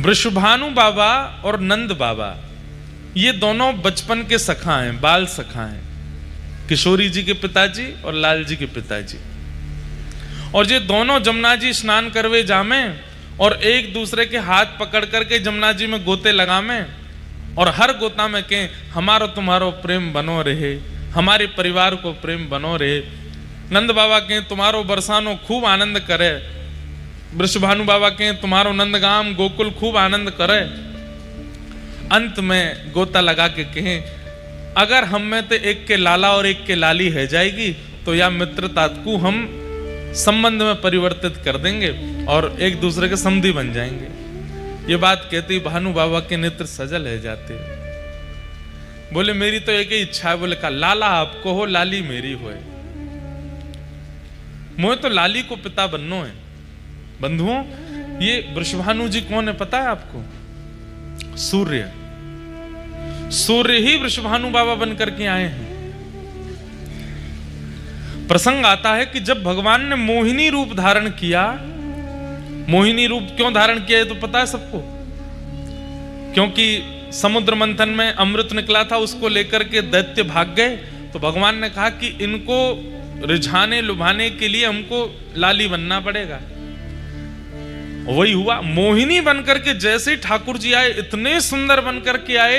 वृषभानु बाबा और नंद बाबा ये दोनों बचपन के सखा हैं, बाल सखा हैं, किशोरी जी के पिताजी और लाल जी के पिताजी। और ये दोनों जमुना जी स्नान करवे जामे और एक दूसरे के हाथ पकड़ करके जमुना जी में गोते लगामे और हर गोता में कहें हमारो तुम्हारो प्रेम बनो रहे, हमारे परिवार को प्रेम बनो रहे। नंद बाबा कहें तुम्हारो बरसानो खूब आनंद करे, वृषभानु बाबा कहें तुम्हारो नंदगाम गोकुल खूब आनंद करे। अंत में गोता लगा के कहें अगर हम में तो एक के लाला और एक के लाली है जाएगी तो या मित्रता को हम संबंध में परिवर्तित कर देंगे और एक दूसरे के समधी बन जाएंगे। ये बात कहती भानु बाबा के नेत्र सजल है जाते। बोले मेरी तो एक ही इच्छा है। बोले का लाला आपको हो, लाली मेरी होए। मोहे तो लाली को पिता बननो है। बंधुओं, ये वृषभानु जी कौन है पता है आपको? सूर्य। सूर्य ही वृषभानु बाबा बनकर के आए हैं। प्रसंग आता है कि जब भगवान ने मोहिनी रूप धारण किया, मोहिनी रूप क्यों धारण किया है तो पता है सबको? क्योंकि समुद्र मंथन में अमृत निकला था, उसको लेकर के दैत्य भाग गए। तो भगवान ने कहा कि इनको रिझाने लुभाने के लिए हमको लाली बनना पड़ेगा। वही हुआ, मोहिनी बनकर के जैसे ही ठाकुर जी आए, इतने सुंदर बनकर के आए,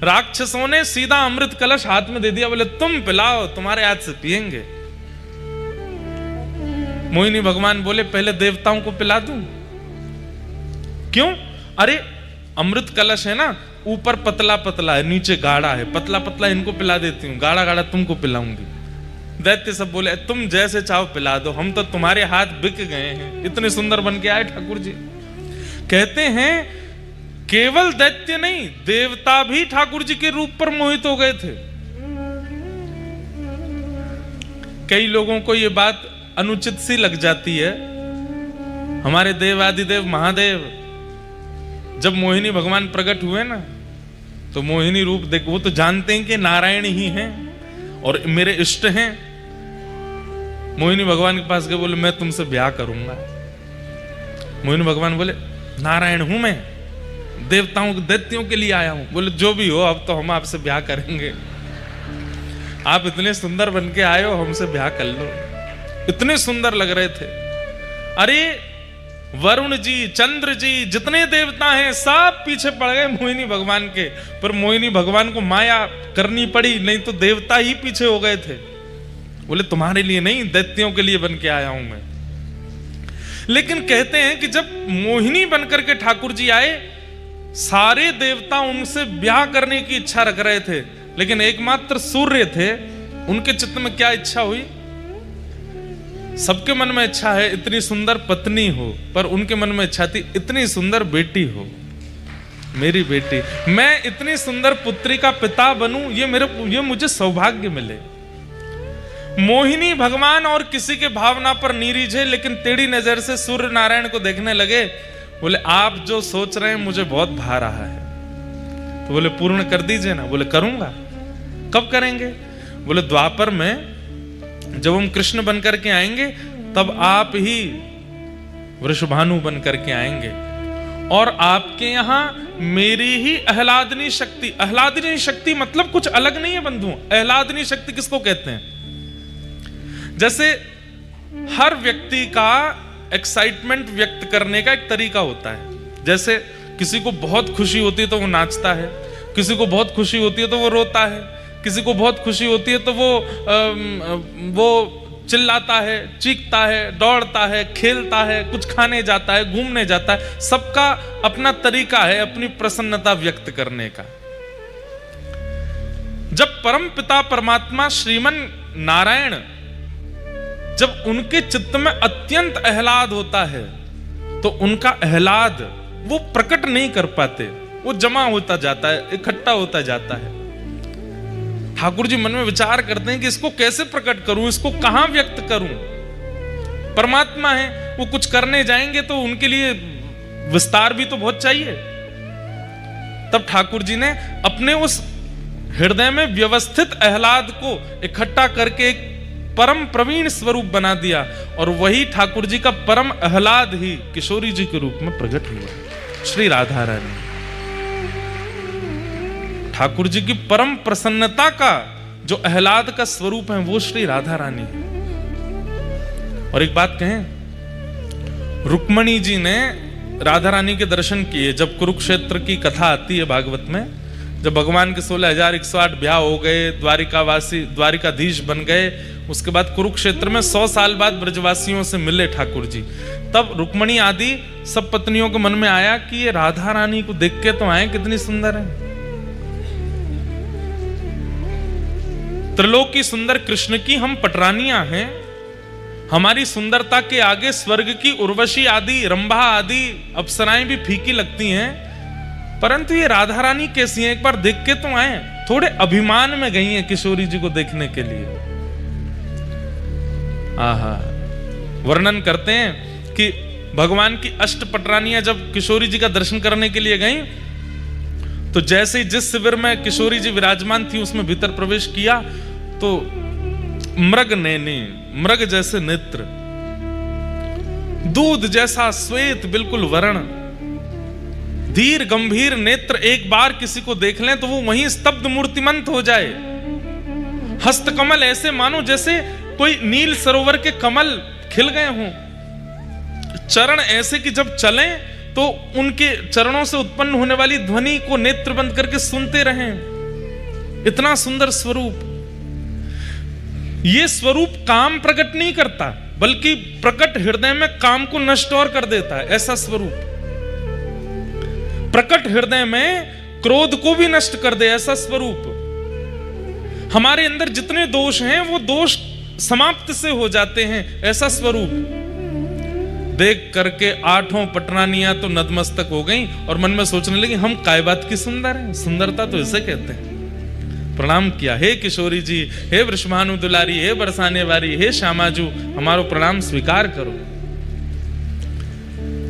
राक्षसों ने सीधा अमृत कलश हाथ में दे दिया। बोले तुम पिलाओ, तुम्हारे हाथ से पिएंगे। मोहिनी भगवान बोले पहले देवताओं को पिला दूं। क्यों? अरे अमृत कलश है ना, ऊपर पतला पतला है, नीचे गाढ़ा है। पतला पतला इनको पिला देती हूँ, गाढ़ा गाढ़ा तुमको पिलाऊंगी। दैत्य सब बोले तुम जैसे चाहो पिला दो, हम तो तुम्हारे हाथ बिक गए हैं। इतने सुंदर बन के आए ठाकुर जी। कहते हैं केवल दैत्य नहीं, देवता भी ठाकुर जी के रूप पर मोहित हो गए थे। कई लोगों को यह बात अनुचित सी लग जाती है। हमारे देवादिदेव महादेव जब मोहिनी भगवान प्रकट हुए ना, तो मोहिनी रूप देखो, वो तो जानते हैं कि नारायण ही हैं और मेरे इष्ट हैं। मोहिनी भगवान के पास गए, बोले मैं तुमसे ब्याह करूंगा। मोहिनी भगवान बोले नारायण हूं मैं, देवताओं दैत्यों के लिए आया हूं। बोले जो भी हो, अब तो हम आपसे ब्याह करेंगे। आप इतने सुंदर बन के आए हो, हमसे ब्याह कर लो। इतने सुंदर लग रहे थे। अरे वरुण जी, चंद्र जी, जितने देवता हैं सब पीछे पड़ गए मोहिनी भगवान के। पर मोहिनी भगवान को माया करनी पड़ी, नहीं तो देवता ही पीछे हो गए थे। बोले तुम्हारे लिए नहीं, दैत्यों के लिए बन के आया हूं मैं। लेकिन कहते हैं कि जब मोहिनी बनकर के ठाकुर जी आए, सारे देवता उनसे ब्याह करने की इच्छा रख रहे थे, लेकिन एकमात्र सूर्य थे। उनके चित्त में क्या इच्छा हुई? सबके मन में इच्छा है इतनी सुंदर पत्नी हो, पर उनके मन में इच्छा थी इतनी सुंदर बेटी हो, मेरी बेटी। मैं इतनी सुंदर पुत्री का पिता बनूं, ये मुझे सौभाग्य मिले। मोहिनी भगवान और किसी के भावना पर नहीं रीझे, लेकिन टेढ़ी नजर से सूर्य नारायण को देखने लगे। बोले आप जो सोच रहे हैं मुझे बहुत भा रहा है। तो बोले पूर्ण कर दीजिए ना। बोले करूंगा। कब करेंगे? बोले द्वापर में जब हम कृष्ण बनकर के आएंगे, तब आप ही वृषभानु बनकर के आएंगे और आपके यहां मेरी ही आह्लादनी शक्ति। आह्लादनी शक्ति मतलब कुछ अलग नहीं है बंधुओं। आह्लादनी शक्ति किसको कहते हैं? जैसे हर व्यक्ति का एक्साइटमेंट व्यक्त करने का एक तरीका होता है। जैसे किसी को बहुत खुशी होती है तो वो नाचता है, किसी को बहुत खुशी होती है तो वो रोता है, किसी को बहुत खुशी होती है तो वो चिल्लाता है, चीखता है, दौड़ता है, खेलता है, कुछ खाने जाता है, घूमने जाता है। सबका अपना तरीका है अपनी प्रसन्नता व्यक्त करने का। जब परम पिता परमात्मा श्रीमन नारायण, जब उनके चित्त में अत्यंत आह्लाद होता है, तो उनका आह्लाद वो प्रकट नहीं कर पाते, वो जमा होता जाता है, इकट्ठा होता जाता है। ठाकुर जी मन में विचार करते हैं कि इसको कैसे प्रकट करूं, इसको कहां व्यक्त करूं। परमात्मा है, वो कुछ करने जाएंगे तो उनके लिए विस्तार भी तो बहुत चाहिए। तब ठाकुर जी ने अपने उस हृदय में व्यवस्थित आह्लाद को इकट्ठा करके एक परम प्रवीण स्वरूप बना दिया, और वही ठाकुर जी का परम आह्लाद ही किशोरी जी के रूप में प्रकट हुआ। श्री राधा रानी। ठाकुर जी की परम प्रसन्नता का जो आह्लाद का स्वरूप है वो श्री राधा रानी है। और एक बात कहें, रुक्मणी जी ने राधा रानी के दर्शन किए। जब कुरुक्षेत्र की कथा आती है भागवत में, जब भगवान के 16,108 ब्याह हो गए, द्वारिकाधीश बन गए, उसके बाद कुरुक्षेत्र में 100 साल बाद ब्रजवासियों से मिले ठाकुर जी, तब रुक्मणी आदि सब पत्नियों के मन में आया कि ये राधा रानी को देख के तो आए, कितनी सुंदर है। त्रिलोक की सुंदर कृष्ण की हम पटरानियां हैं, हमारी सुंदरता के आगे स्वर्ग की उर्वशी आदि, रंभा आदि अप्सराएं भी फीकी लगती हैं, परंतु ये राधा रानी कैसी हैं, एक बार देख के तो आए। थोड़े अभिमान में गई हैं किशोरी जी को देखने के लिए। आहा, वर्णन करते हैं कि भगवान की अष्ट पटरानियां जब किशोरी जी का दर्शन करने के लिए गईं, तो जैसे ही जिस शिविर में किशोरी जी विराजमान थी उसमें भीतर प्रवेश किया, तो मृग नैनी, मृग जैसे नेत्र, दूध जैसा श्वेत बिल्कुल वर्ण, धीर गंभीर नेत्र, एक बार किसी को देख लें तो वो वहीं स्तब्ध मूर्तिमंत हो जाए। हस्तकमल ऐसे मानो जैसे कोई नील सरोवर के कमल खिल गए हों। चरण ऐसे कि जब चलें तो उनके चरणों से उत्पन्न होने वाली ध्वनि को नेत्र बंद करके सुनते रहें। इतना सुंदर स्वरूप। ये स्वरूप काम प्रकट नहीं करता, बल्कि प्रकट हृदय में काम को नष्ट और कर देता है। ऐसा स्वरूप प्रकट हृदय में क्रोध को भी नष्ट कर दे, ऐसा स्वरूप। हमारे अंदर जितने दोष हैं वो दोष समाप्त से हो जाते हैं, ऐसा स्वरूप। देख करके 8 पटरानियां तो नतमस्तक हो गईं और मन में सोचने लगी, हम काय बात की सुंदर हैं, सुंदरता तो इसे कहते हैं। प्रणाम किया, हे किशोरी जी, हे वृषभानु दुलारी, हे बरसाने वाली, हे श्यामाजू, हमारो प्रणाम स्वीकार करो।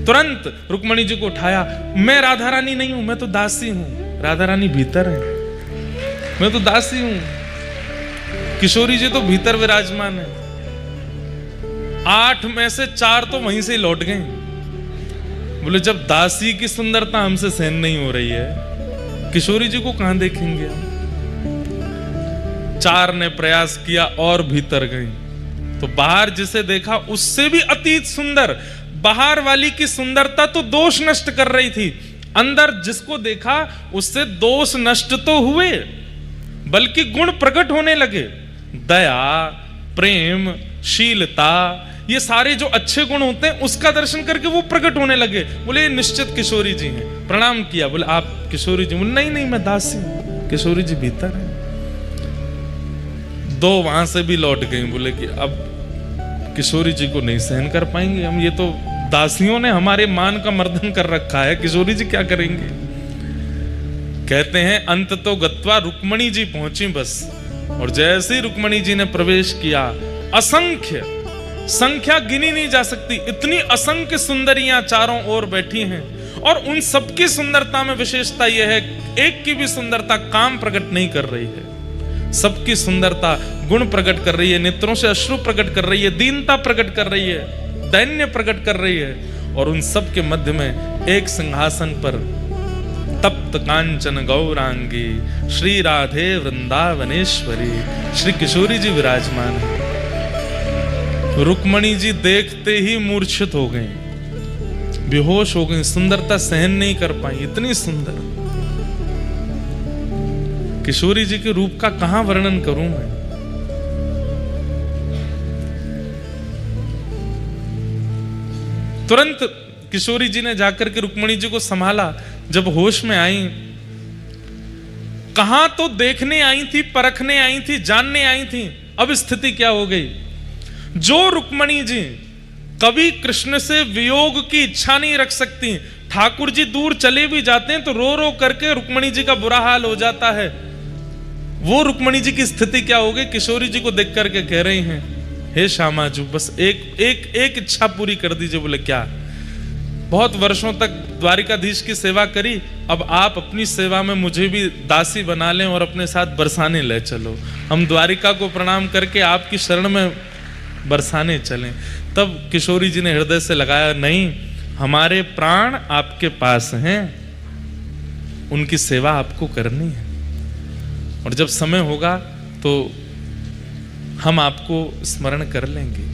तुरंत रुक्मणी जी को उठाया। मैं राधा रानी नहीं हूं, मैं तो दासी हूं। राधा रानी भीतर है, मैं तो दासी हूं। किशोरी जी तो भीतर विराजमान है। 8 में से 4 तो वहीं से लौट गए। बोले जब दासी की सुंदरता हमसे सहन नहीं हो रही है, किशोरी जी को कहां देखेंगे हम। 4 ने प्रयास किया और भीतर गई, तो बाहर जिसे देखा उससे भी अतीत सुंदर। बाहर वाली की सुंदरता तो दोष नष्ट कर रही थी, अंदर जिसको देखा उससे दोष नष्ट तो हुए, बल्कि गुण प्रकट होने लगे। दया, प्रेम, शीलता, ये सारे जो अच्छे गुण होते हैं उसका दर्शन करके वो प्रकट होने लगे। बोले निश्चित किशोरी जी हैं। प्रणाम किया। बोले आप किशोरी जी? बोले नहीं नहीं, मैं दासी हूं। किशोरी जी भीतर है। 2 वहां से भी लौट गई। बोले कि अब किशोरी जी को नहीं सहन कर पाएंगे हम, ये तो दासियों ने हमारे मान का मर्दन कर रखा है, किशोरी जी क्या करेंगे। कहते हैं अंत तो गत्वा रुक्मणी जी पहुंची बस, और जैसे ही रुक्मणी जी ने प्रवेश किया, असंख्य, संख्या गिनी नहीं जा सकती, इतनी असंख्य सुंदरियां चारों ओर बैठी हैं। और उन सबकी सुंदरता में विशेषता यह है, एक की भी सुंदरता काम प्रकट नहीं कर रही है, सबकी सुंदरता गुण प्रकट कर रही है, नेत्रों से अश्रु प्रकट कर रही है, दीनता प्रकट कर रही है, दैन्य प्रकट कर रही है। और उन सब के मध्य में एक सिंहासन पर तप्त कांचन गौरांगी श्री राधे वृंदावनेश्वरी श्री किशोरी जी विराजमान है। रुक्मणी जी देखते ही मूर्छित हो गई, बेहोश हो गई, सुंदरता सहन नहीं कर पाई, इतनी सुंदर। किशोरी जी के रूप का कहां वर्णन करूं मैं। तुरंत किशोरी जी ने जाकर के रुक्मणी जी को संभाला। जब होश में आई, कहां तो देखने आई थी, परखने आई थी, जानने आई थी, अब स्थिति क्या हो गई। जो रुक्मणी जी कभी कृष्ण से वियोग की इच्छा नहीं रख सकती, ठाकुर जी दूर चले भी जाते हैं तो रो रो करके रुक्मणी जी का बुरा हाल हो जाता है, वो रुक्मणी जी की स्थिति क्या हो गई। किशोरी जी को देख करके कह रही हैं, हे श्यामाजू, बस एक इच्छा पूरी कर दीजिए। बोले क्या? बहुत वर्षों तक द्वारिकाधीश की सेवा करी, अब आप अपनी सेवा में मुझे भी दासी बना लें और अपने साथ बरसाने ले चलो, हम द्वारिका को प्रणाम करके आपकी शरण में बरसाने चलें। तब किशोरी जी ने हृदय से लगाया, नहीं, हमारे प्राण आपके पास हैं, उनकी सेवा आपको करनी है, और जब समय होगा तो हम आपको स्मरण कर लेंगे।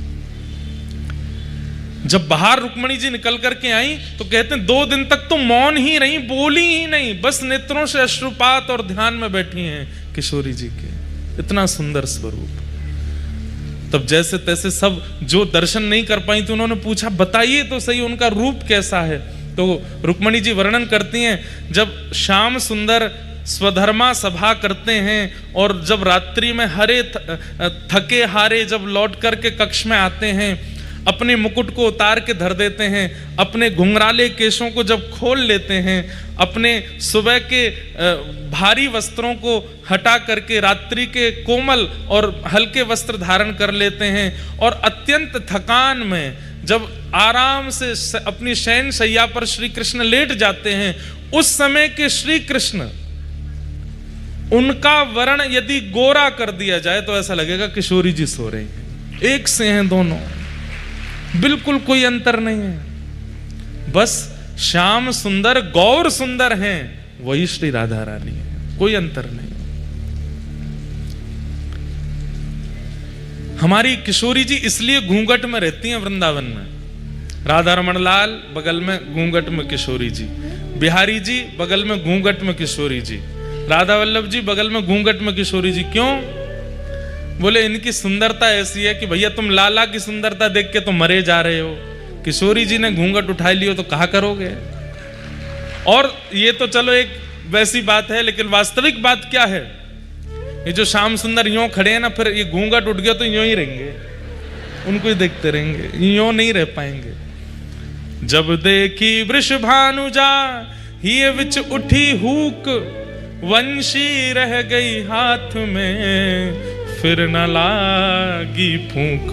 जब बाहर रुक्मणी जी निकल करके आई तो कहते हैं 2 दिन तक तो मौन ही रही, बोली ही नहीं, बस नेत्रों से अश्रुपात और ध्यान में बैठी हैं किशोरी जी के। इतना सुंदर स्वरूप। तब जैसे तैसे सब जो दर्शन नहीं कर पाई तो उन्होंने पूछा बताइए तो सही उनका रूप कैसा है। तो रुक्मणी जी वर्णन करती हैं, जब श्याम सुंदर स्वधर्मा सभा करते हैं और जब रात्रि में हरे थके हारे जब लौट करके कक्ष में आते हैं, अपने मुकुट को उतार के धर देते हैं, अपने घुंघराले केशों को जब खोल लेते हैं, अपने सुबह के भारी वस्त्रों को हटा करके रात्रि के कोमल और हल्के वस्त्र धारण कर लेते हैं, और अत्यंत थकान में जब आराम से अपनी शयन शैया पर श्री कृष्ण लेट जाते हैं, उस समय के श्री कृष्ण, उनका वर्ण यदि गोरा कर दिया जाए तो ऐसा लगेगा किशोरी जी सो रही हैं। एक से हैं दोनों, बिल्कुल कोई अंतर नहीं है। बस श्याम सुंदर गौर सुंदर हैं, वही श्री राधा रानी है, कोई अंतर नहीं। हमारी किशोरी जी इसलिए घूंघट में रहती हैं वृंदावन में। राधा रमण लाल बगल में घूंघट में किशोरी जी, बिहारी जी बगल में घूंघट में किशोरी जी, राधा वल्लभ जी बगल में घूंघट में किशोरी जी। क्यों? बोले इनकी सुंदरता ऐसी है कि भैया तुम लाला की सुंदरता देख के तो मरे जा रहे हो, किशोरी जी ने घूंघट उठा लियो तो कहा करोगे। और ये तो चलो एक वैसी बात है, लेकिन वास्तविक बात क्या है, ये जो श्याम सुंदर यूं खड़े हैं ना, फिर ये घूंघट उठ गया तो यूं ही रहेंगे, उनको ही देखते रहेंगे, यूं नहीं रह पाएंगे। जब देखी वृषभानुजा ही विच उठी हुक, वंशी रह गई हाथ में फिर न लागी फूंक।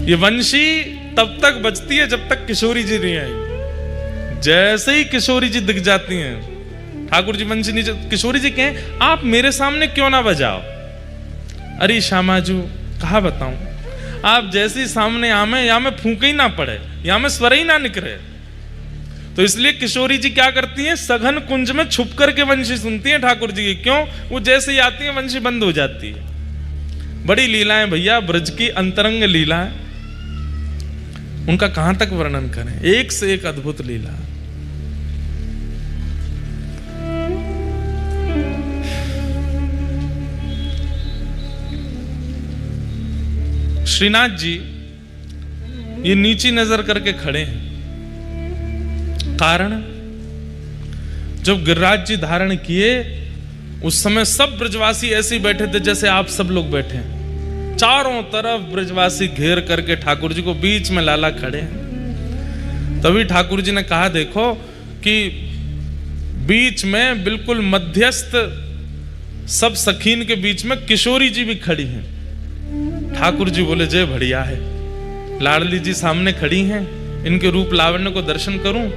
ये वंशी तब तक बजती है जब तक किशोरी जी नहीं आई। जैसे ही किशोरी जी दिख जाती हैं, ठाकुर जी वंशी नीचे, किशोरी जी कहें आप मेरे सामने क्यों ना बजाओ। अरे श्यामाजू कहा बताऊं, आप जैसे सामने आमे या में फूंक ही ना पड़े, या में स्वर ही ना निकले। तो इसलिए किशोरी जी क्या करती हैं, सघन कुंज में छुप करके वंशी सुनती हैं ठाकुर जी की। क्यों? वो जैसे ही आती है वंशी बंद हो जाती है। बड़ी लीलाएं भैया, ब्रज की अंतरंग लीलाएं, उनका कहां तक वर्णन करें, एक से एक अद्भुत लीला। श्रीनाथ जी ये नीची नजर करके खड़े हैं, कारण जब गिरिराज जी धारण किए उस समय सब ब्रजवासी ऐसे बैठे थे जैसे आप सब लोग बैठे हैं। चारों तरफ ब्रजवासी घेर करके ठाकुर जी को, बीच में लाला खड़े हैं। तभी ठाकुर जी ने कहा देखो कि बीच में बिल्कुल मध्यस्थ सब सखीन के बीच में किशोरी जी भी खड़ी हैं। ठाकुर जी बोले जय बढ़िया है, लाडली जी सामने खड़ी हैं, इनके रूप लावण्य को दर्शन करूं।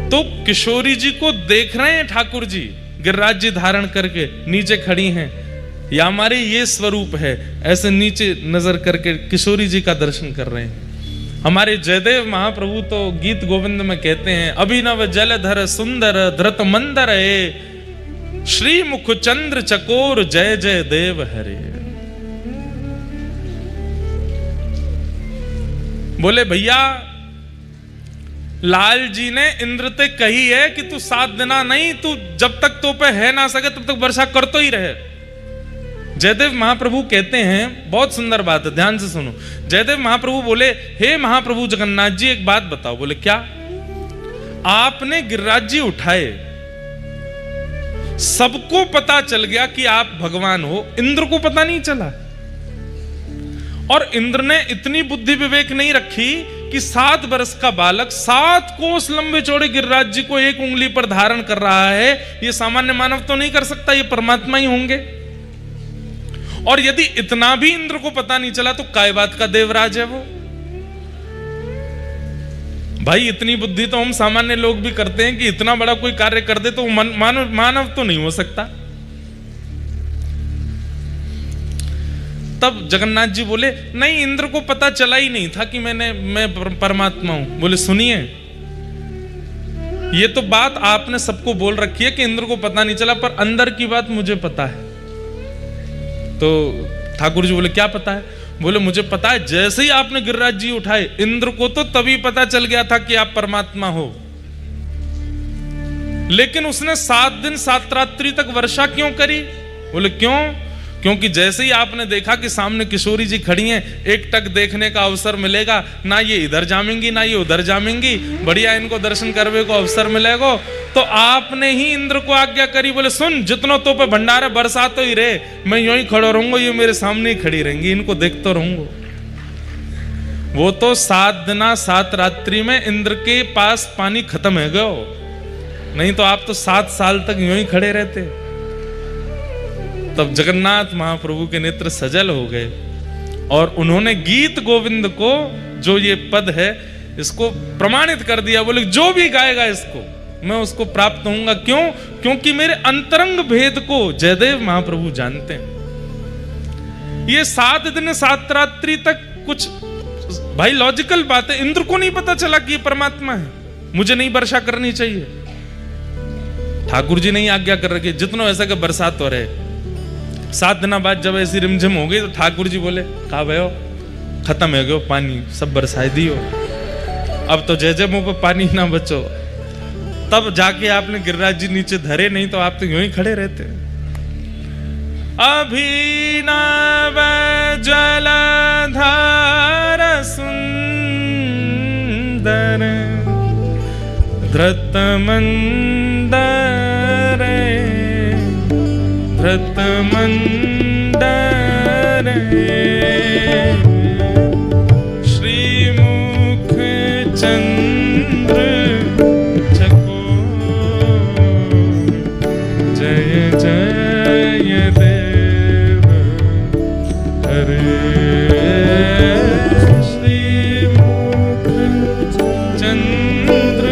तो किशोरी जी को देख रहे हैं ठाकुर जी, गिरिराज जी धारण करके नीचे खड़ी हैं, या हमारे ये स्वरूप है, ऐसे नीचे नजर करके किशोरी जी का दर्शन कर रहे हैं। हमारे जयदेव महाप्रभु तो गीत गोविंद में कहते हैं, अभिनव जलधर सुंदर धृत मंदर है, श्री मुख चंद्र चकोर जय जय देव हरे। बोले भैया लाल जी ने इंद्र ते कही है कि तू 7 दिना नहीं, तू जब तक तो पे है ना सके तब तक वर्षा करतो ही रहे। जयदेव महाप्रभु कहते हैं, बहुत सुंदर बात है, ध्यान से सुनो। जयदेव महाप्रभु बोले हे महाप्रभु जगन्नाथ जी एक बात बताओ। बोले क्या? आपने गिरिराज जी उठाए, सबको पता चल गया कि आप भगवान हो, इंद्र को पता नहीं चला। और इंद्र ने इतनी बुद्धि विवेक नहीं रखी कि 7 वर्ष का बालक 7 कोस लंबे चौड़े गिरिराज जी को एक उंगली पर धारण कर रहा है, ये सामान्य मानव तो नहीं कर सकता, ये परमात्मा ही होंगे। और यदि इतना भी इंद्र को पता नहीं चला तो काय बात का देवराज है वो। भाई इतनी बुद्धि तो हम सामान्य लोग भी करते हैं कि इतना बड़ा कोई कार्य कर दे तो मानव तो नहीं हो सकता। तब जगन्नाथ जी बोले, नहीं, इंद्र को पता चला ही नहीं था कि मैं परमात्मा हूं। बोले, सुनिए, ये तो बात आपने सबको बोल रखी है कि इंद्र को पता नहीं चला, पर अंदर की बात मुझे पता है। तो ठाकुर जी बोले, क्या पता है? बोले, मुझे पता है, जैसे ही आपने गिरिराज जी उठाए, इंद्र को तो तभी पता चल गया था कि आप परमात्मा हो। लेकिन उसने 7 दिन 7 रात्रि तक वर्षा क्यों करी? बोले, क्यों? क्योंकि जैसे ही आपने देखा कि सामने किशोरी जी खड़ी हैं, एक टक देखने का अवसर मिलेगा, ना ये इधर जामेंगी ना ये उधर जामेंगी, बढ़िया इनको दर्शन करने को अवसर मिलेगा, तो आपने ही इंद्र को आज्ञा करी। बोले, सुन, जितनों तो पे भंडारे बरसा तो ही रहे, मैं यूं ही खड़ा रहूंगा, ये मेरे सामने ही खड़ी रहेंगी, इनको देखता रहूंगा। वो तो 7 दिन 7 रात्रि में इंद्र के पास पानी खत्म है गयो, नहीं तो आप तो 7 साल तक यूं ही खड़े रहते। तब जगन्नाथ महाप्रभु के नेत्र सजल हो गए और उन्होंने गीत गोविंद को, जो ये पद है, इसको प्रमाणित कर दिया। बोले, जो भी गाएगा इसको मैं उसको प्राप्त होऊंगा। क्यों? क्योंकि मेरे अंतरंग भेद को जयदेव महाप्रभु जानते हैं। ये 7 दिन 7 रात्रि तक कुछ भाई लॉजिकल बात है, इंद्र को नहीं पता चला कि ये परमात्मा है, मुझे नहीं वर्षा करनी चाहिए। ठाकुर जी नहीं आज्ञा कर रखे, जितना ऐसा कि बरसात हो रहे। 7 दिन बाद जब ऐसी रिमझिम हो गई तो ठाकुर जी बोले, कहा भयो खत्म है गयो पानी, सब बरसाई दियो, अब तो जय जय मुंह पे पानी ना बचो। तब जाके आपने गिरिराज जी नीचे धरे, नहीं तो आप तो यूं ही खड़े रहते। अभिनव जलधार सुंदर धृत मंदर धृत मंदर श्रीमुख चंद्र चकोर जय जय देव हरे श्रीमुख चंद्र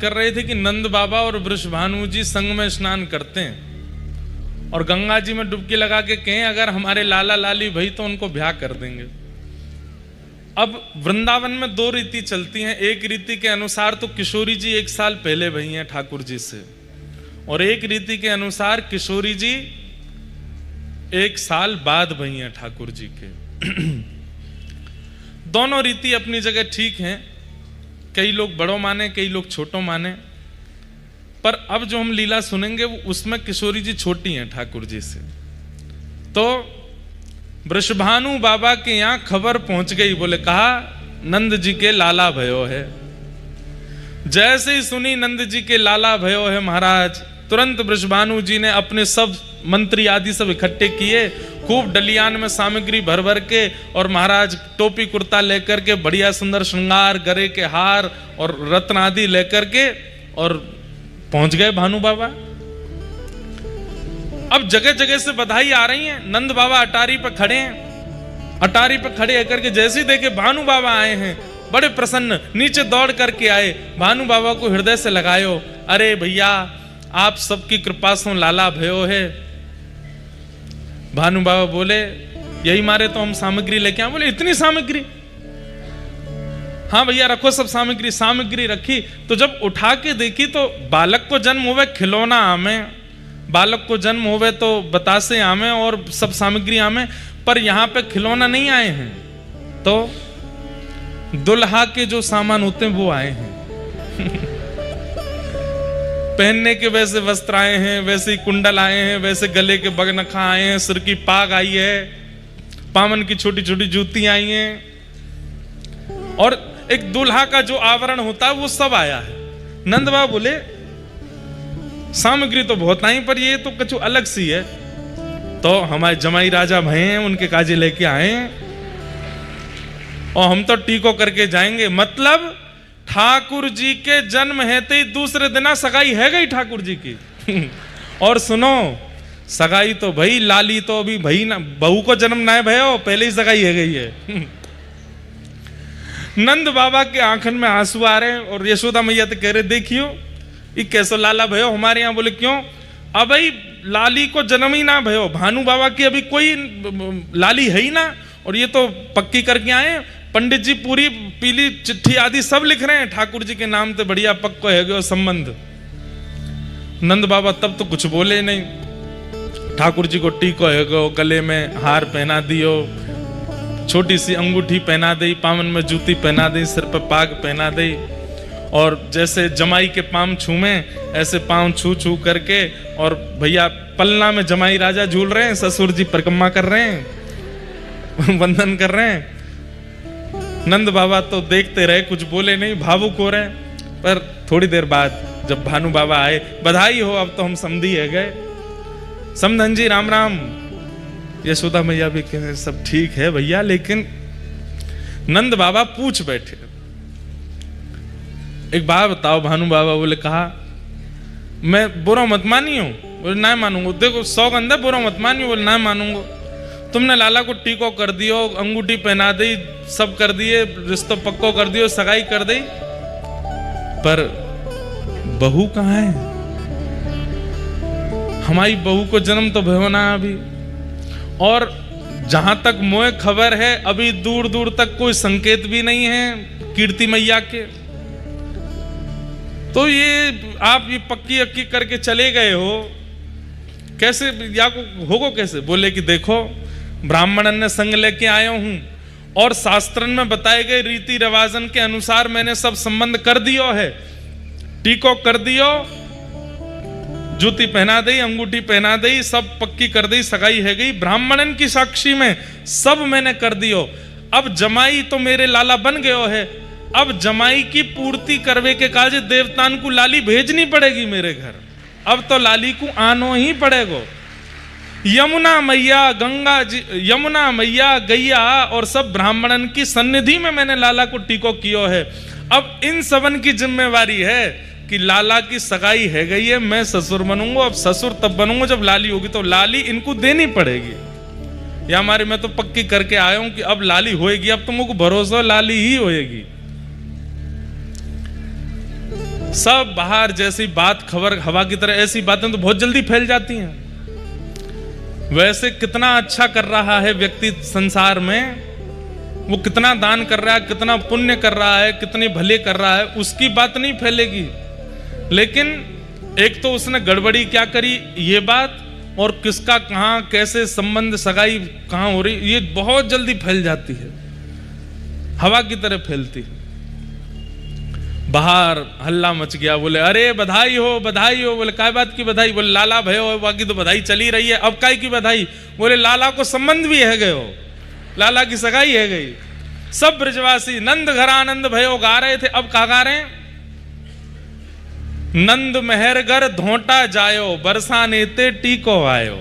कर रहे थे कि नंद बाबा और वृषभानु जी संग में स्नान करते हैं और गंगा जी में डुबकी लगा के कहें अगर हमारे लाला लाली भाई तो उनको ब्याह कर देंगे। अब वृंदावन में 2 रीति चलती हैं। एक रीति के अनुसार तो किशोरी जी 1 साल पहले भई हैं ठाकुर जी से, और एक रीति के अनुसार किशोरी जी 1 साल बाद भई हैं ठाकुर जी के। दोनों रीति अपनी जगह ठीक हैं। कई लोग बड़ों माने, कई लोग छोटों माने, पर अब जो हम लीला सुनेंगे वो उसमें किशोरी जी छोटी हैं ठाकुर जी से। तो वृषभानु बाबा के यहां खबर पहुंच गई। बोले, कहा नंद जी के लाला भयो है। जैसे ही सुनी नंद जी के लाला भयो है महाराज, तुरंत वृषभानु जी ने अपने सब मंत्री आदि सब इकट्ठे किए, खूब डलियान में सामग्री भर भर के, और महाराज टोपी कुर्ता लेकर के, बढ़िया सुंदर श्रृंगार, गरे के हार और रत्न आदि लेकर के, और पहुंच गए भानु बाबा। अब जगह जगह से बधाई आ रही है। नंद बाबा अटारी पर खड़े हैं, अटारी पर खड़े होकर के जैसे ही देखे भानु बाबा आए हैं, बड़े प्रसन्न नीचे दौड़ करके आए, भानु बाबा को हृदय से लगायो, अरे भैया आप सबकी कृपा से लाला भयो है। भानु बाबा बोले यही मारे तो हम सामग्री लेके आए। बोले इतनी सामग्री? हाँ भैया रखो सब सामग्री। सामग्री रखी तो जब उठा के देखी तो बालक को जन्म हुए खिलौना आमे, बालक को जन्म हुए तो बतासे आमे और सब सामग्री आमे, पर यहां पे खिलौना नहीं आए हैं, तो दुल्हा के जो सामान होते हैं वो आए हैं। पहनने के वैसे वस्त्र आए हैं, वैसे ही कुंडल आए हैं, वैसे गले के बगनखा आए हैं, सिर की पाग आई है, पामन की छोटी छोटी जूती आई हैं, और एक दूल्हा का जो आवरण होता है वो सब आया है। नंद बाबा बोले सामग्री तो बहुत आई, पर ये तो कुछ अलग सी है। तो हमारे जमाई राजा भय हैं, उनके काजे लेके आए हैं और हम तो टीको करके जाएंगे। मतलब ठाकुर जी के जन्म हेते ही दूसरे दिन सगाई है गई ठाकुर जी की। और सुनो सगाई तो भाई लाली तो अभी भाई ना, बहू को जन्म ना है भयो, पहले ही सगाई है गई है। नंद बाबा के आंखन में आंसू आ रहे हैं और यशोदा मैया तो कह रहे देखियो ये कैसो लाला भयो हमारे यहाँ। बोले क्यों? अब भाई लाली को जन्म ही ना भयो, भानु बाबा की अभी कोई लाली है ही ना, और ये तो पक्की करके आए। पंडित जी पूरी पीली चिट्ठी आदि सब लिख रहे हैं ठाकुर जी के नाम से, बढ़िया पक्को है गयो संबंध। नंद बाबा तब तो कुछ बोले नहीं। ठाकुर जी को टीको है गयो, गले में हार पहना दियो, छोटी सी अंगूठी पहना दी, पावन में जूती पहना दी, सिर पर पाग पहना दी, और जैसे जमाई के पांव छूमे ऐसे पांव छू छू करके, और भैया पलना में जमाई राजा झूल रहे हैं, ससुर जी परिक्रमा कर रहे हैं, वंदन कर रहे हैं। नंद बाबा तो देखते रहे, कुछ बोले नहीं, भावुक हो रहे हैं। पर थोड़ी देर बाद जब भानु बाबा आए, बधाई हो अब तो हम समधी है गए। समधन जी राम राम। यशोदा मैया भी कह रहे सब ठीक है भैया, लेकिन नंद बाबा पूछ बैठे एक बात बताओ। भानु बाबा बोले कहा मैं बुरा मत मानी हूं। बोले ना मानूंगा, देखो सौगंध है बुरा मत मानियो। बोले ना मानूंगा, तुमने लाला को टीको कर दियो, अंगूठी पहना दी, सब कर दिए, रिश्तो पक्को कर दियो, सगाई कर दी, पर बहू कहाँ है? हमारी बहू को जन्म तो भयो ना अभी, और जहां तक मोए खबर है अभी दूर दूर तक कोई संकेत भी नहीं है कीर्ति मैया के। तो ये आप ये पक्की अक्की करके चले गए हो, कैसे या को होगो कैसे? बोले कि देखो ब्राह्मणन ने संग लेके आया हूं, और शास्त्रन में बताए गए रीति रिवाजन के अनुसार मैंने सब संबंध कर दियो है, टीको कर दियो, जूती पहना दी, अंगूठी पहना दी, सब पक्की कर दी, सगाई है गई, ब्राह्मणन की साक्षी में सब मैंने कर दियो। अब जमाई तो मेरे लाला बन गयो है, अब जमाई की पूर्ति करवे के काज देवतान को लाली भेजनी पड़ेगी मेरे घर। अब तो लाली को आनो ही पड़ेगो। यमुना मैया, गंगा जी, यमुना मैया, गैया और सब ब्राह्मणन की सन्निधि में मैंने लाला को टीको कियो है। अब इन सबन की जिम्मेवारी है कि लाला की सगाई है गई है, मैं ससुर बनूंगा। अब ससुर तब बनूंगा जब लाली होगी, तो लाली इनको देनी पड़ेगी। या हमारे मैं तो पक्की करके आया हूं कि अब लाली होएगी, अब तुमको भरोसा लाली ही होएगी। सब बाहर जैसी बात खबर हवा की तरह, ऐसी बातें तो बहुत जल्दी फैल जाती हैं। वैसे कितना अच्छा कर रहा है व्यक्ति संसार में, वो कितना दान कर रहा है, कितना पुण्य कर रहा है, कितनी भले कर रहा है, उसकी बात नहीं फैलेगी। लेकिन एक तो उसने गड़बड़ी क्या करी ये बात, और किसका कहां कैसे संबंध सगाई कहां हो रही, ये बहुत जल्दी फैल जाती है, हवा की तरह फैलती है। बाहर हल्ला मच गया, बोले अरे बधाई हो बधाई हो। बोले काय बात की बधाई? बोले लाला भयो, बाकी तो बधाई चली रही है, अब काय की बधाई? बोले लाला को संबंध भी है गयो, लाला की सगाई है गई। सब ब्रजवासी नंद घर आनंद भयो गा रहे थे। अब कहा गा रहे हैं? नंद मेहरगर धोटा जायो, बरसाने ते टीको आयो।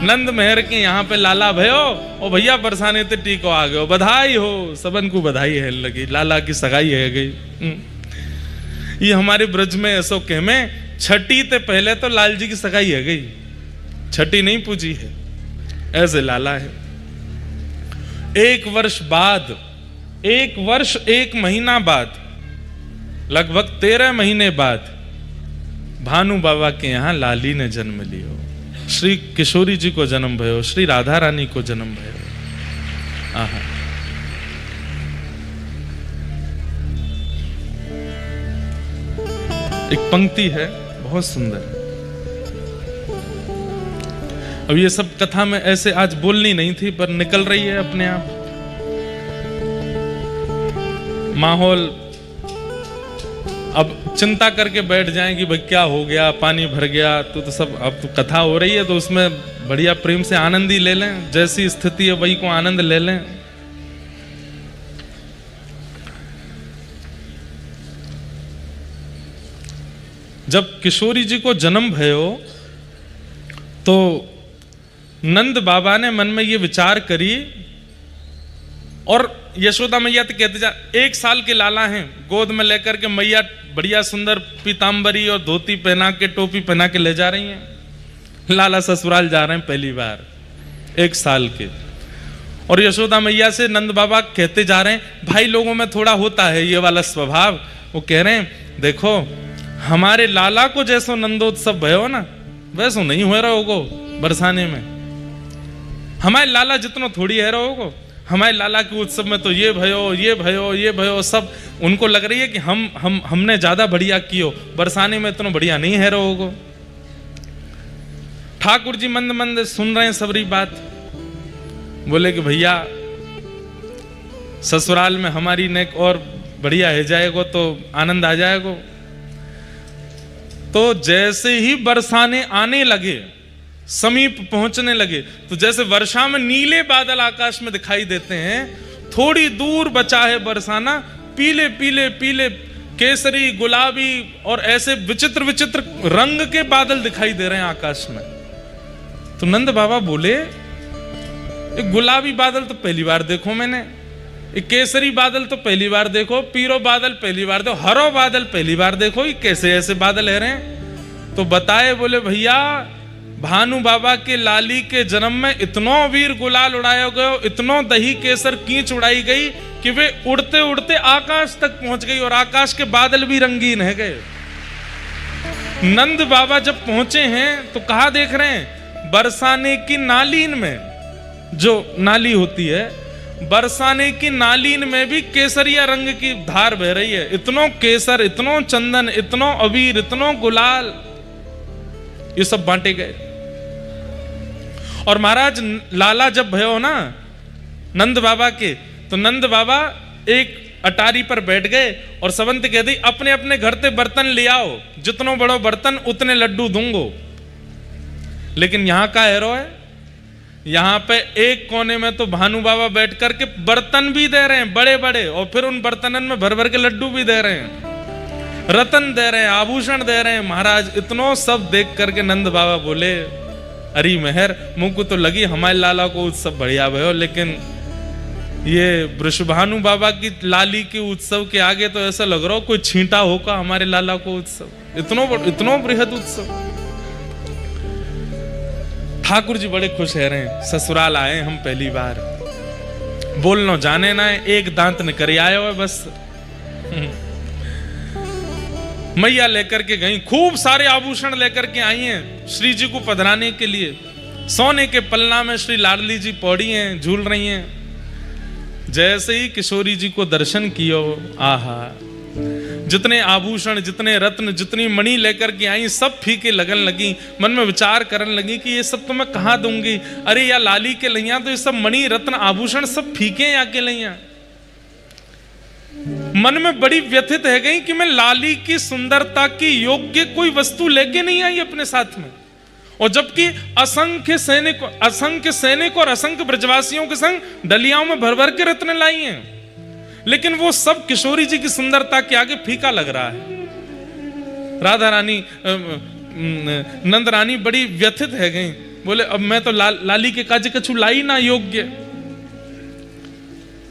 नंद मेहर के यहाँ पे लाला भयो, और भैया बरसाने ते टीको आ गयो, बधाई हो, सबन को बधाई है लगी, लाला की सगाई है गई। ये हमारे ब्रज में ऐसो कह में छठी ते पहले तो लाल जी की सगाई है गई। छठी नहीं पूजी है, ऐसे लाला है। 1 वर्ष बाद, 1 वर्ष 1 महीना बाद, लगभग 13 महीने बाद भानु बाबा के यहाँ लाली ने जन्म लियो, श्री किशोरी जी को जन्म भयो, श्री राधा रानी को जन्म भयो। आहा, एक पंक्ति है बहुत सुंदर। अब ये सब कथा में ऐसे आज बोलनी नहीं थी, पर निकल रही है अपने आप। माहौल अब चिंता करके बैठ जाएं कि भाई क्या हो गया, पानी भर गया, तो सब अब तो कथा हो रही है, तो उसमें बढ़िया प्रेम से आनंद ही ले लें, जैसी स्थिति है वही को आनंद ले लें। जब किशोरी जी को जन्म भयो तो नंद बाबा ने मन में ये विचार करी, और यशोदा मैया तो कहते जा 1 साल के लाला हैं, गोद में लेकर के मैया बढ़िया सुंदर पीतांबरी और धोती पहना के, टोपी पहना के ले जा रही हैं। लाला ससुराल जा रहे हैं पहली बार, 1 साल के। और यशोदा मैया से नंद बाबा कहते जा रहे हैं, भाई लोगों में थोड़ा होता है ये वाला स्वभाव। वो कह रहे हैं, देखो हमारे लाला को जैसो नंदोत्सव भयो ना, वैसो नहीं हो रहा होगो बरसाने में। हमारे लाला जितना थोड़ी है रहोगो, हमारे लाला के उत्सव में तो ये भयो, ये भयो, ये भयो, सब उनको लग रही है कि हमने ज्यादा बढ़िया कियो, बरसाने में इतना बढ़िया नहीं है रहोगो। ठाकुर जी मंद मंद सुन रहे हैं सबरी बात, बोले कि भैया ससुराल में हमारी नेक और बढ़िया है जाएगो तो आनंद आ जाएगो। तो जैसे ही बरसाने आने लगे, समीप पहुंचने लगे, तो जैसे वर्षा में नीले बादल आकाश में दिखाई देते हैं, थोड़ी दूर बचा है बरसाना, पीले पीले पीले केसरी गुलाबी और ऐसे विचित्र विचित्र रंग के बादल दिखाई दे रहे हैं आकाश में। तो नंद बाबा बोले, एक गुलाबी बादल तो पहली बार देखो मैंने, एक केसरी बादल तो पहली बार देखो, पीरो बादल पहली बार देखो, हरो बादल पहली बार देखो, ये कैसे ऐसे बादल है रहे हैं? तो बताए, बोले भैया भानु बाबा के लाली के जन्म में इतनो वीर गुलाल उड़ाया गयो, इतनो दही केसर कींच उड़ाई गई कि वे उड़ते उड़ते आकाश तक पहुंच गई, और आकाश के बादल भी रंगीन है गए। नंद बाबा जब पहुंचे हैं तो कहा देख रहे हैं, बरसाने की नालीन में, जो नाली होती है, बरसाने की नालीन में भी केसरिया रंग की धार बह रही है। इतनो केसर, इतनो चंदन, इतनो अबीर, इतनो गुलाल, ये सब बांटे गए। और महाराज लाला जब भयो ना नंद बाबा के, तो नंद बाबा एक अटारी पर बैठ गए और सवंत कह दी, अपने अपने घर से बर्तन ले आओ, जितनो बड़ो बर्तन उतने लड्डू दूंगो। लेकिन यहां का हैरो है, यहां पे एक कोने में तो भानु बाबा बैठ करके बर्तन भी दे रहे हैं बड़े बड़े, और फिर उन बर्तनन में भर भर के लड्डू भी दे रहे हैं, रतन दे रहे हैं, आभूषण दे रहे हैं। महाराज इतनो सब देख करके नंद बाबा बोले, अरे मेहर मुझको तो लगी हमारे लाला को उत्सव बढ़िया भयो, लेकिन ये वृषभानु बाबा की लाली के उत्सव के आगे तो ऐसा लग रहा हो कोई छींटा होगा हमारे लाला को उत्सव, इतनो बृहद उत्सव। ठाकुर जी बड़े खुश है रहे, ससुराल आए हम पहली बार, बोलनो जाने ना है, एक दांत निकल आए हो बस। मैया लेकर के गई, खूब सारे आभूषण लेकर के आई हैं श्री जी को पधराने के लिए। सोने के पलना में श्री लाडली जी पौड़ी हैं, झूल रही हैं। जैसे ही किशोरी जी को दर्शन कियो, आहा, जितने आभूषण, जितने रत्न, जितनी मणि लेकर के आई, सब फीके लगन लगी। मन में विचार करने लगी कि ये सब तो मैं कहाँ दूंगी, अरे या लाली के लैया तो ये सब मणि रत्न आभूषण सब फीके या के लैया। मन में बड़ी व्यथित है गई कि मैं लाली की सुंदरता की योग्य कोई वस्तु लेके नहीं आई अपने साथ में, और जबकि असंख्य सैनिक और असंख्य ब्रजवासियों के संग डलियाओं में भर भर के रत्न लाई हैं, लेकिन वो सब किशोरी जी की सुंदरता के आगे फीका लग रहा है। राधा रानी, नंद रानी बड़ी व्यथित है गई, बोले अब मैं तो लाली के काज कछु लाई ना योग्य।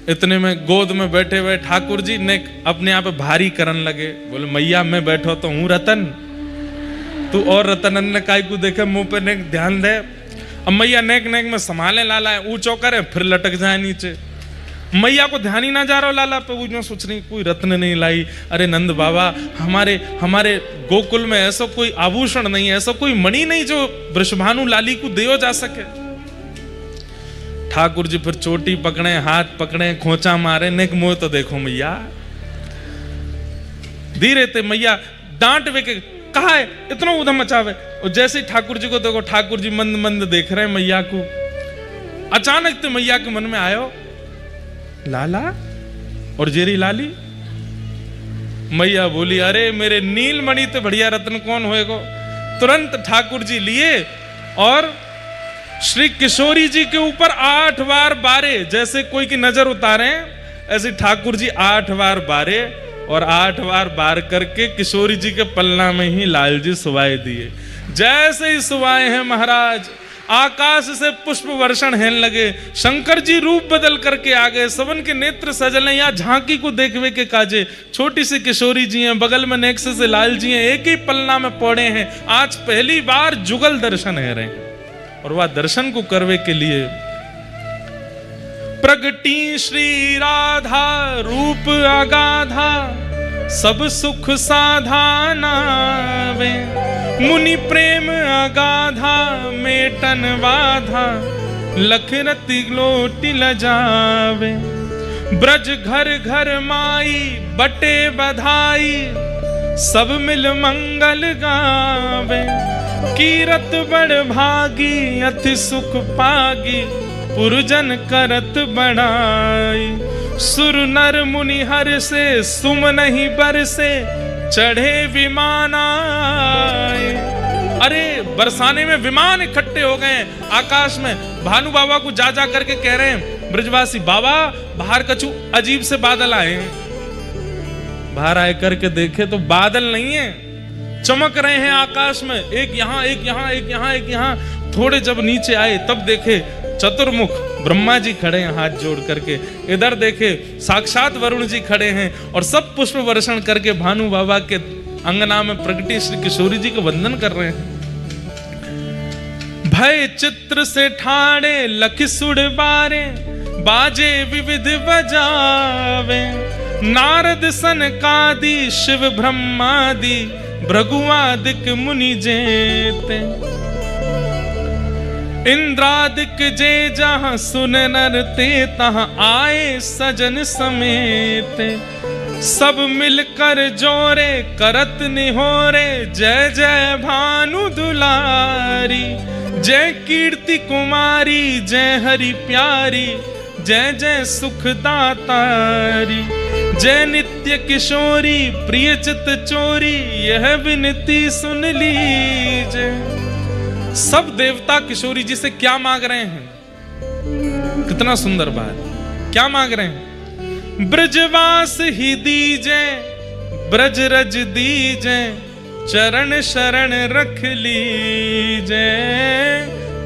इतने में गोद में बैठे हुए ठाकुर जी ने अपने आप भारी करन लगे, बोले मैया मैं बैठो तो हूं रतन, तू और रतनन ने काय को देखे मुंह पे नेक ध्यान दे। अब मैया नेक नेक में संभाले लाला है, ऊंचो करे फिर लटक जाए नीचे। मैया को ध्यान ही ना जा रहा लाला पे, वो जो सोच रही कोई रत्न नहीं लाई। अरे नंद बाबा, हमारे गोकुल में ऐसा कोई आभूषण नहीं है, ऐसा कोई मणि नहीं जो वृषभानु लाली को दियो जा सके। ठाकुर जी फिर चोटी पकड़े, हाथ पकड़े, खोचा मारे, नेक मोह तो देखो मैया। धीरे ते मैया डांट वे के कहा है इतना उधम मचावे। और जैसे ही ठाकुर जी को देखो, ठाकुर जी मंद मंद देख रहे हैं मैया को। अचानक तो मैया के मन में आयो लाला और जेरी लाली। मैया बोली अरे मेरे नीलमणि तो बढ़िया रत्न कौन होएगो। तुरंत ठाकुर जी लिए और श्री किशोरी जी के ऊपर 8 बार बारे। जैसे कोई की नजर उतारे ऐसे ठाकुर जी 8 बार बारे और 8 बार बार करके किशोरी जी के पलना में ही लाल जी सुवाए दिए। जैसे ही सुवाए हैं महाराज, आकाश से पुष्प वर्षण हेन लगे। शंकर जी रूप बदल करके आ गए, सबन के नेत्र सजल हैं। यहाँ झांकी को देखवे के काजे छोटी सी किशोरी जी हैं, बगल में नेक्स से लाल जी हैं, एक ही पलना में पौड़े हैं। आज पहली बार जुगल दर्शन है रहे हैं और वह दर्शन को करवे के लिए प्रगटी श्री राधा रूप अगाधा सब सुख साधाना वे। मुनि प्रेम अगाधा मेटन बाधा लख रति लोटी लजावे। ब्रज घर घर माई बटे बधाई सब मिल मंगल गावे। कीरत बड़ भागी अति सुख पागी पुरजन करत बढ़ाई। सुर नर मुनि हर से सुम नहीं बरसे चढ़े विमान आए। अरे बरसाने में विमान इकट्ठे हो गए आकाश में। भानु बाबा को जा जा करके कह रहे हैं ब्रजवासी, बाबा बाहर कछु अजीब से बादल आए हैं। बाहर आए करके देखे तो बादल नहीं है, चमक रहे हैं आकाश में, एक यहाँ एक यहाँ एक यहाँ एक यहाँ। थोड़े जब नीचे आए तब देखे चतुर्मुख ब्रह्मा जी खड़े हैं हाथ जोड़ करके। इधर देखे साक्षात वरुण जी खड़े हैं और सब पुष्प वर्षण करके भानु बाबा के अंगना में प्रगटी श्री किशोरी जी को वंदन कर रहे हैं। भय चित्र से ठाड़े लख सुड़ बारे बाजे विविध बजावे। नारद सनकादि शिव ब्रह्मादि भृगुआदिक मुनि जेते। इंद्रादिक जे जहां सुन नर ते तहां आए सजन समेत। सब मिलकर जोरे करत निहोरे जय जय भानु दुलारी। जय कीर्ति कुमारी जय हरि प्यारी जय जय सुखदातारी। जय नित्य किशोरी प्रिय चित चोरी यह विनती सुन लीजे। सब देवता किशोरी जी से क्या मांग रहे हैं, कितना सुंदर बात, क्या मांग रहे हैं। ब्रजवास ही दीजे ब्रज रज दीजे चरण शरण रख लीजे।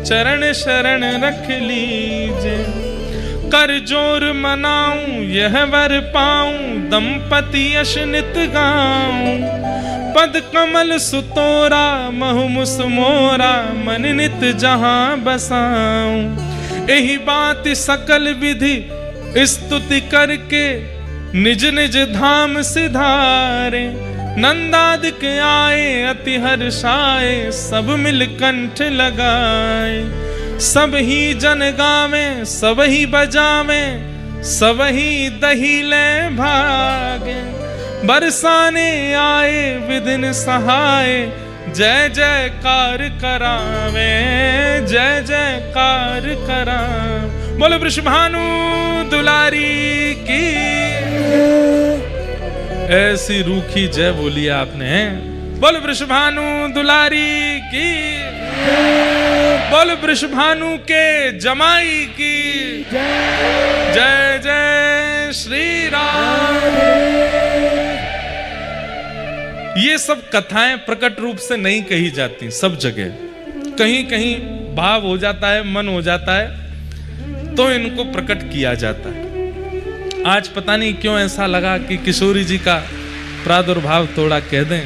चरण शरण रख लीजे। कर जोर मनाऊं यह वर पाऊं दंपति यश नित गाऊं। पद कमल सुतोरा महु मुस मोरा मन नित जहां बसाऊं। यही बात सकल विधि स्तुति करके निज निज धाम सिधारे। नंदादिक आए अति हर्षाए सब मिल कंठ लगाए। सब ही जन गावे सब ही बजावे सब ही दही ले भागे। बरसाने आए विधिन सहाय जय जयकार करावे जय जयकार करावे। बोलो वृषभानु दुलारी की। ऐसी रूखी जय बोली आपने। बोलो वृषभानु दुलारी की। बोलो वृषभानु के जमाई की जय जय श्री राम। ये सब कथाएं प्रकट रूप से नहीं कही जाती, सब जगह कहीं कहीं भाव हो जाता है, मन हो जाता है तो इनको प्रकट किया जाता है। आज पता नहीं क्यों ऐसा लगा कि किशोरी जी का प्रादुर्भाव थोड़ा कह दें।